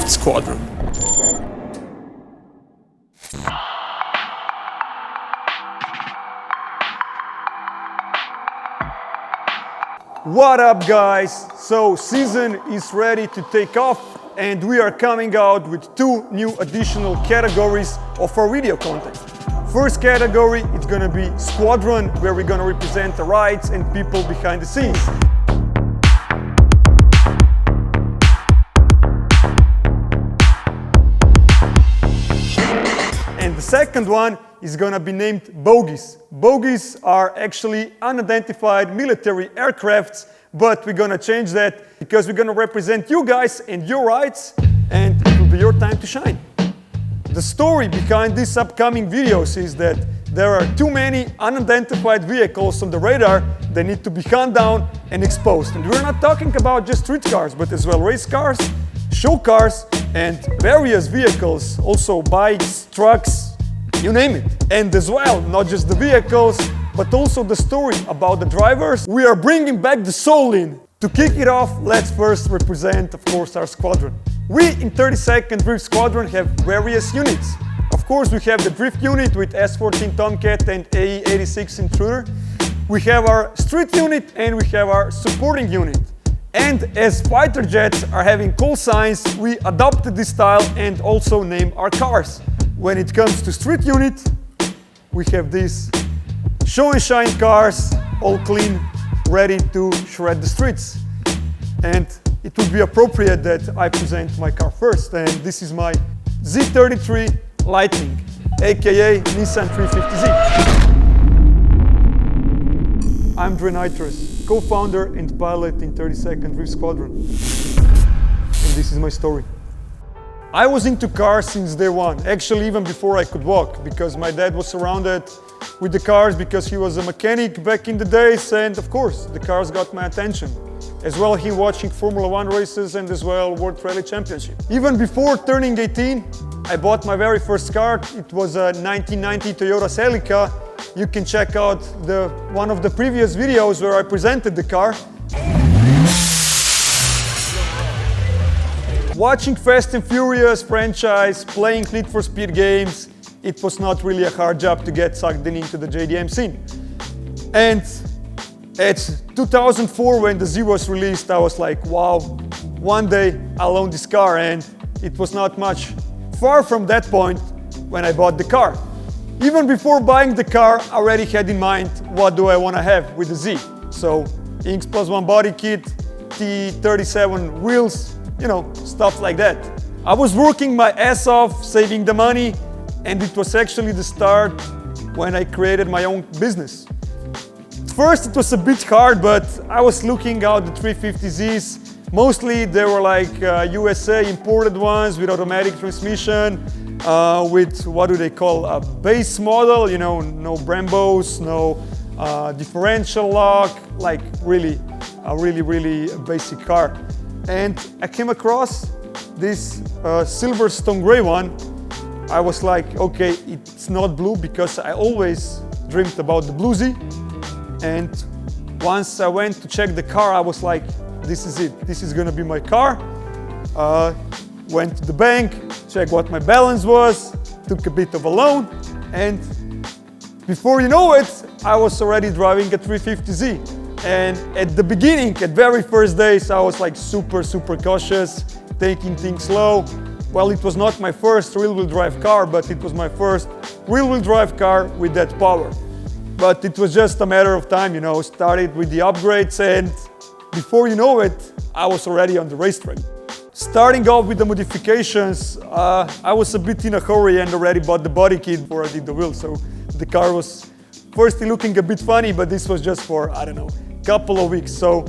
Drift Squadron. What up, guys? So season is ready to take off and we are coming out with two new additional categories of our video content. First category, it's gonna be Squadron, where we're gonna represent the rides and people behind the scenes. And the second one is gonna be named Bogies. Bogies are actually unidentified military aircrafts, but we're gonna change that because we're gonna represent you guys and your rides, and it will be your time to shine. The story behind these upcoming videos is that there are too many unidentified vehicles on the radar that need to be hunt down and exposed. And we're not talking about just street cars, but as well race cars, show cars, and various vehicles, also bikes, trucks, you name it. And as well, not just the vehicles, but also the story about the drivers. We are bringing back the soul in. To kick it off, let's first represent, of course, our squadron. We in 32nd Drift Squadron have various units. Of course, we have the drift unit with S14 Tomcat and AE86 Intruder. We have our street unit and we have our supporting unit. And as fighter jets are having call signs, we adopted this style and also name our cars. When it comes to street unit, we have these show and shine cars, all clean, ready to shred the streets. And it would be appropriate that I present my car first, and this is my Z33 Lightning, aka Nissan 350Z. I'm Drey Nitrous, co-founder and pilot in 32nd Drift Squadron. And this is my story. I was into cars since day one, actually even before I could walk, because my dad was surrounded with the cars because he was a mechanic back in the days, and of course the cars got my attention. As well, he watching Formula 1 races and as well World Rally Championship. Even before turning 18, I bought my very first car. It was a 1990 Toyota Celica. You can check out one of the previous videos where I presented the car. Watching Fast and Furious franchise, playing Need for Speed games, it was not really a hard job to get sucked in into the JDM scene. And at 2004, when the Z was released, I was like, wow, one day I'll own this car, and it was not much far from that point when I bought the car. Even before buying the car, I already had in mind what do I want to have with the Z. So Inks +1 body kit, T37 wheels, you know, stuff like that. I was working my ass off, saving the money, and it was actually the start when I created my own business. First, it was a bit hard, but I was looking out the 350Zs. Mostly they were like USA imported ones with automatic transmission, with what do they call a base model, you know, no Brembos, no differential lock, like really a really basic car. And I came across this Silverstone gray one. I was like, okay, it's not blue because I always dreamed about the blue Z. And once I went to check the car, I was like, this is it. This is gonna be my car. Went to the bank, checked what my balance was, took a bit of a loan, and before you know it, I was already driving a 350Z. And at the beginning, at very first days, I was like super cautious, taking things slow. Well, it was not my first rear-wheel drive car, but it was my first rear-wheel drive car with that power. But it was just a matter of time, you know, started with the upgrades, and before you know it, I was already on the racetrack. Starting off with the modifications, I was a bit in a hurry and already bought the body kit before I did the wheels. So the car was firstly looking a bit funny, but this was just for, I don't know, a couple of weeks. So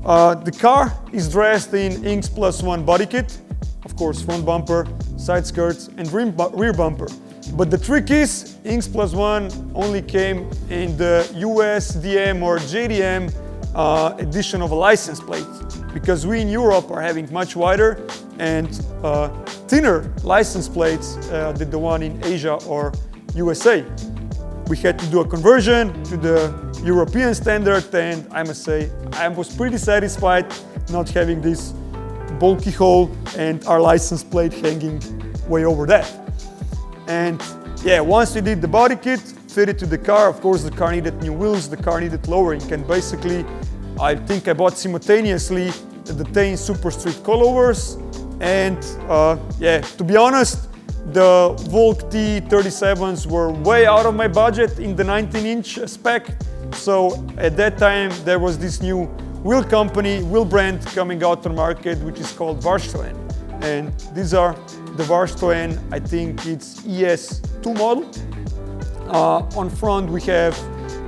the car is dressed in Inks +1 body kit, of course, front bumper, side skirts, and rear bumper. But the trick is, Inks +1 only came in the USDM or JDM edition of a license plate, because we in Europe are having much wider and thinner license plates than the one in Asia or USA. We had to do a conversion to the European standard, and I must say I was pretty satisfied not having this bulky hull and our license plate hanging way over that. And yeah, once we did the body kit, fit it to the car, of course the car needed new wheels, the car needed lowering, and basically I think I bought simultaneously the Tein Super Street coilovers, and yeah, to be honest, the Volk T37s were way out of my budget in the 19-inch spec. So at that time there was this new wheel company, wheel brand coming out on the market, which is called Varrstoen. And these are the Varrstoen, I think it's ES2 model. On front we have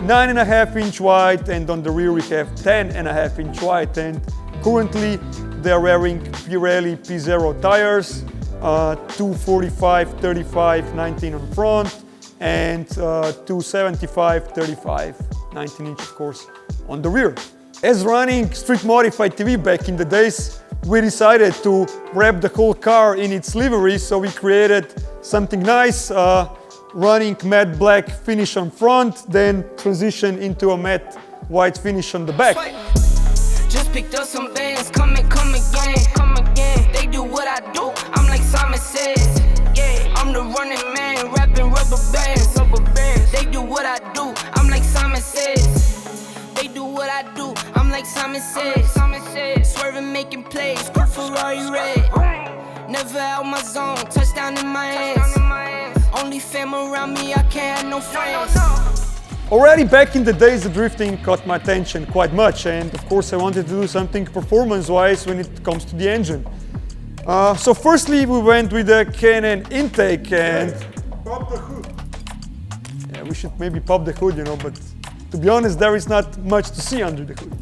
9.5-inch wide, and on the rear we have 10.5-inch wide. And currently they are wearing Pirelli P0 tires, 245/35 19 on front, and 275/35 19-inch, of course, on the rear. As running street modified TV back in the days, we decided to wrap the whole car in its livery, so we created something nice, running matte black finish on front, then transition into a matte white finish on the back. Just picked up some bands, come again. They do what I do, I'm like Simon says. Yeah, I'm the running man, rapping rubber bands. They do what I do, I'm like Simon says. They do what I do, I'm like Simon says. Swerving, making plays, cool Ferrari red. Never out my zone, touchdown in my hands. Only fam around me, I can't have no friends. Already back in the days, the drifting caught my attention quite much, and of course I wanted to do something performance-wise when it comes to the engine. So firstly we went with the K&N intake, and Pop the hood. yeah, we should maybe pop the hood, you know, but to be honest there is not much to see under the hood.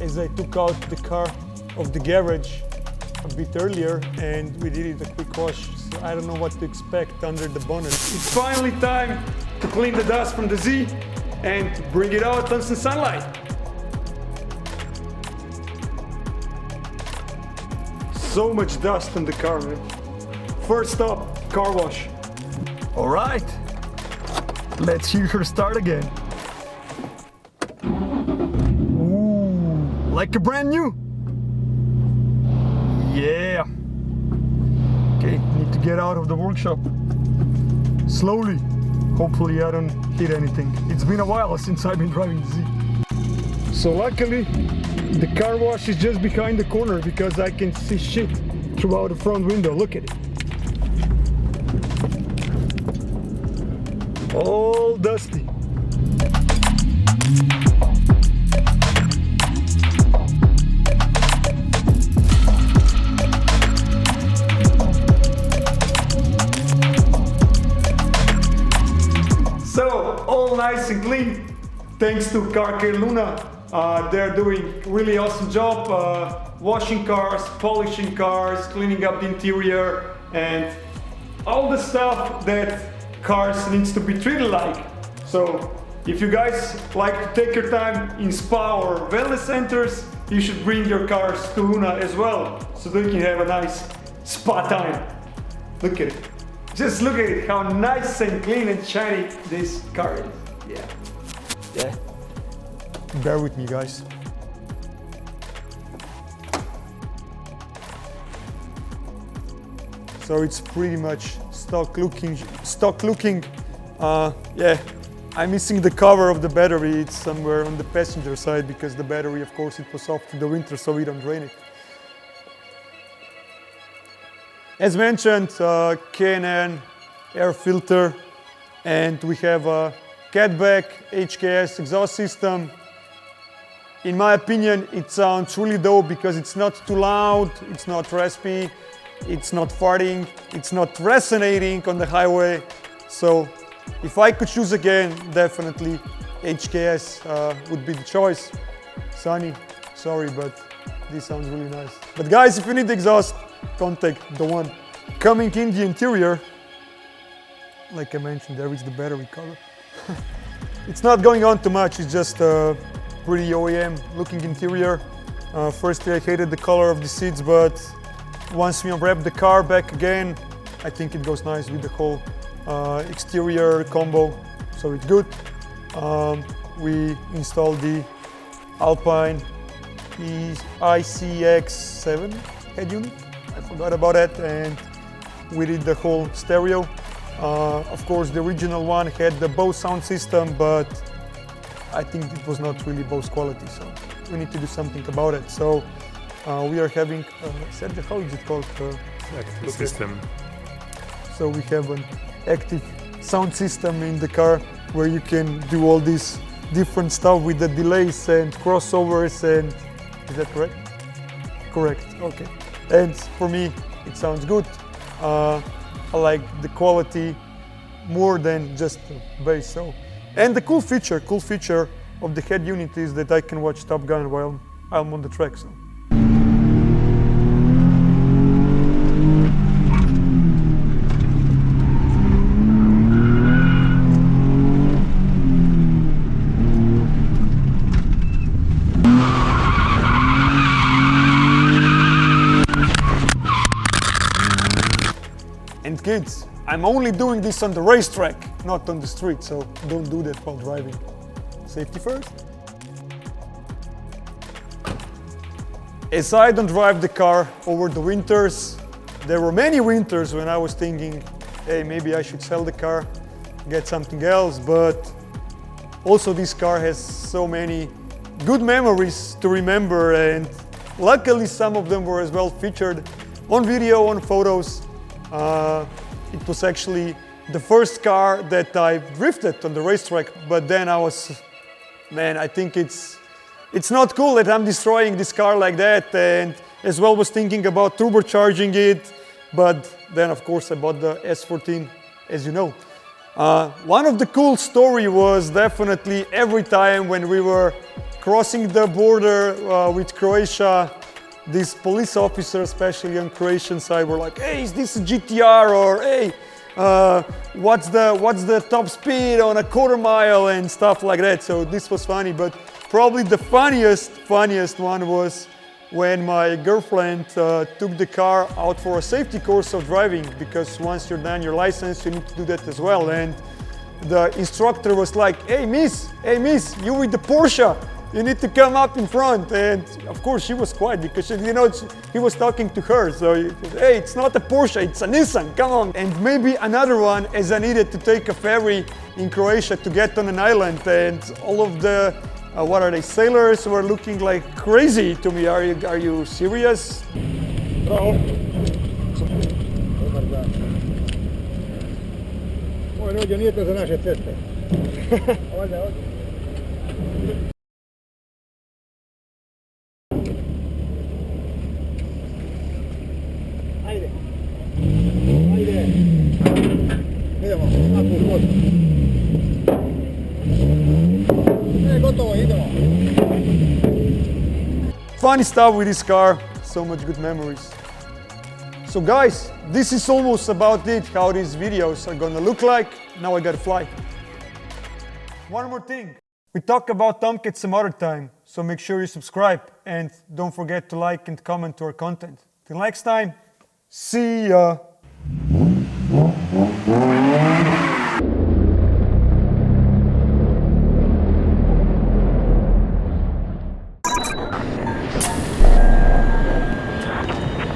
As I took out the car of the garage a bit earlier and we did it a quick wash, so I don't know what to expect under the bonnet. It's finally time to clean the dust from the Z and bring it out on some sunlight. So much dust on the car, man. First up, car wash. All right, let's hear her start again. Like a brand new. Yeah. Okay, need to get out of the workshop. Slowly. Hopefully I don't hit anything. It's been a while since I've been driving the Z. So luckily, the car wash is just behind the corner because I can see shit throughout the front window. Look at it. All dusty. So, all nice and clean, thanks to Car Care Luna. They're doing really awesome job, washing cars, polishing cars, cleaning up the interior, and all the stuff that cars needs to be treated like. So, if you guys like to take your time in spa or wellness centers, you should bring your cars to Luna as well, so that you can have a nice spa time. Look at it. Just look at it, how nice and clean and shiny this car is. Yeah. Bear with me, guys. So it's pretty much stock looking. Yeah, I'm missing the cover of the battery. It's somewhere on the passenger side because the battery, of course, it was off in the winter, so we don't drain it. As mentioned, K&N air filter, and we have a catback HKS exhaust system. In my opinion, it sounds really dope because it's not too loud, it's not raspy, it's not farting, it's not resonating on the highway. So if I could choose again, definitely HKS would be the choice. Sonny, sorry, but this sounds really nice. But guys, if you need the exhaust, contact the one. Coming in the interior, like I mentioned, there is the battery cover. It's not going on too much, it's just a pretty OEM looking interior. Firstly, I hated the color of the seats, but once we unwrap the car back again, I think it goes nice with the whole exterior combo, so it's good. We installed the Alpine ICX7 head unit, I forgot about that, and we did the whole stereo. Of course, the original one had the Bose sound system, but I think it was not really Bose quality, so we need to do something about it. So we are having, Sergio, how is it called? Active system. So we have an active sound system in the car where you can do all this different stuff with the delays and crossovers, and is that correct? Correct, okay. And for me, it sounds good. I like the quality more than just the bass. So, and the cool feature of the head unit is that I can watch Top Gun while I'm on the track. So. And kids, I'm only doing this on the racetrack, not on the street, so don't do that while driving. Safety first. As I don't drive the car over the winters, there were many winters when I was thinking, hey, maybe I should sell the car, get something else, but also this car has so many good memories to remember, and luckily some of them were as well featured on video, on photos. It was actually the first car that I drifted on the racetrack, but then I was, man, I think it's not cool that I'm destroying this car like that, and as well was thinking about turbocharging it, but then of course I bought the S14, as you know. One of the cool story was definitely every time when we were crossing the border with Croatia, these police officers, especially on Croatian side, were like, hey, is this a GTR, or hey, what's the top speed on a quarter mile and stuff like that. So this was funny, but probably the funniest one was when my girlfriend took the car out for a safety course of driving, because once you're done your license, you need to do that as well. And the instructor was like, hey miss, you with the Porsche, you need to come up in front. And of course she was quiet because he was talking to her. So he said, hey, it's not a Porsche, it's a Nissan, come on. And maybe another one, as I needed to take a ferry in Croatia to get on an island, and all of the what are they, sailors were looking like crazy to me. Are you serious? Bravo. Dobar dan. Moj rođe nije to za naše ceste. Ovdje. Ajde. Idemo, ako u vodu. Gotovo, idemo. Funny stuff with this car, so much good memories. So guys, this is almost about it, how these videos are gonna look like. Now I gotta fly. One more thing. We talk about Tomcat some other time, so make sure you subscribe and don't forget to like and comment to our content. Till next time, see ya!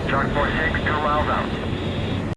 Truck 46, 2 miles out.